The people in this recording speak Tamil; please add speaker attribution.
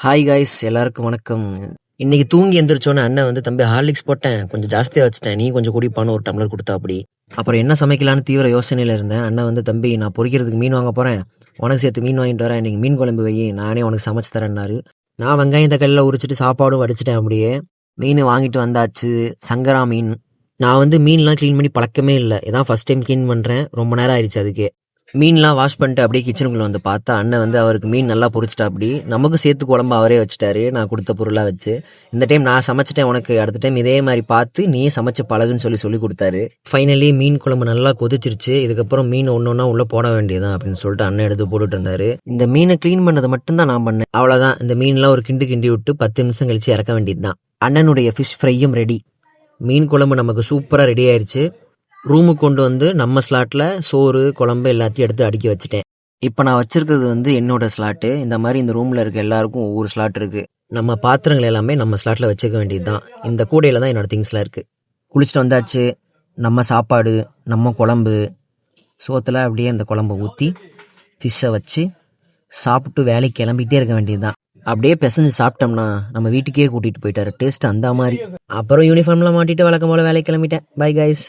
Speaker 1: ஹாய் காய்ஸ், எல்லாருக்கும் வணக்கம். இன்னைக்கு தூங்கி எந்திரிச்சோன்னே அண்ணன் வந்து, "தம்பி ஹார்லிக்ஸ் போட்டேன், கொஞ்சம் ஜாஸ்தியா வச்சுட்டேன். நீ கொஞ்சம் குடிப்பான்னு" ஒரு டம்ளர் குடுத்தாப்படி. அப்புறம் என்ன சமைக்கலான்னு தீவிர யோசனையில இருந்தேன். அண்ணன் வந்து, "தம்பி நான் பொரிக்கிறதுக்கு மீன் வாங்க போறேன். உனக்கு சேர்த்து மீன் வாங்கிட்டு வரேன். இன்னைக்கு மீன் குழம்பு வையி, நானே உனக்கு சமைச்சு தரேன்னாரு." நான் வெங்காயம் தக்காளிலாம் உரிச்சிட்டு சாப்பாடும் வடிச்சிட்டேன் அப்படியே. மீன் வாங்கிட்டு வந்தாச்சு. சங்கரா மீன். நான் வந்து மீன்லாம் க்ளீன் பண்ணி பழக்கமே இல்ல. இதான் ஃபர்ஸ்ட் டைம் க்ளீன் பண்றேன். ரொம்ப நேரம் ஆயிடுச்சு அதுக்கே. மீன்லாம் வாஷ் பண்ணிட்டு அப்படியே கிச்சனுக்குள்ள வந்து பார்த்தா, அண்ணன் வந்து அவருக்கு மீன் நல்லா பொரிச்சிட்டாப்படி. நமக்கும் சேர்த்து குழம்பு அவரே வச்சுட்டாரு, நான் கொடுத்த பொருளா வச்சு. இந்த டைம் நான் சமைச்சிட்டேன் உனக்கு, அடுத்த டைம் இதே மாதிரி பார்த்து நீயே சமைச்சு பழகுன்னு சொல்லி கொடுத்தாரு. ஃபைனலி மீன் குழம்பு நல்லா கொதிச்சிருச்சு. இதுக்கப்புறம் மீன் ஒன்னொன்னா உள்ள போட வேண்டியதான் அப்படின்னு சொல்லிட்டு அண்ணன் எடுத்து போட்டுட்டு இருந்தாரு. இந்த மீனை க்ளீன் பண்ணது மட்டும்தான் நான் பண்ணேன். அவ்வளவுதான். இந்த மீன்லாம் ஒரு கிண்டி கிண்டி விட்டு 10 நிமிஷம் கழிச்சு இறக்க வேண்டியதுதான். அண்ணனுடைய ஃபிஷ் ஃப்ரையும் ரெடி. மீன் குழம்பு நமக்கு சூப்பரா ரெடி ஆயிருச்சு. ரூமுக்கு கொண்டு வந்து நம்ம ஸ்லாட்டில் சோறு குழம்பு எல்லாத்தையும் எடுத்து அடுக்கி வச்சுட்டேன். இப்போ நான் வச்சிருக்கிறது வந்து என்னோட ஸ்லாட்டு. இந்த மாதிரி இந்த ரூமில் இருக்க எல்லாருக்கும் ஒவ்வொரு ஸ்லாட் இருக்குது. நம்ம பாத்திரங்கள் எல்லாமே நம்ம ஸ்லாட்டில் வச்சுக்க வேண்டியது தான். இந்த கூடையில் தான் என்னோட திங்ஸ்லாம் இருக்குது. குளிச்சுட்டு வந்தாச்சு. நம்ம சாப்பாடு, நம்ம குழம்பு, சோத்தில் அப்படியே அந்த குழம்பை ஊற்றி ஃபிஷ்ஷை வச்சு சாப்பிட்டு வேலைக்கு கிளம்பிட்டே இருக்க வேண்டியது தான். அப்படியே பிசைஞ்சு சாப்பிட்டோம்னா நம்ம வீட்டுக்கே கூட்டிகிட்டு போயிட்டாரு. டேஸ்ட் அந்த மாதிரி. அப்புறம் யூனிஃபார்ம்லாம் மாட்டிட்டு வழக்கம் போல் வேலைக்கு கிளம்பிட்டேன். Bye guys.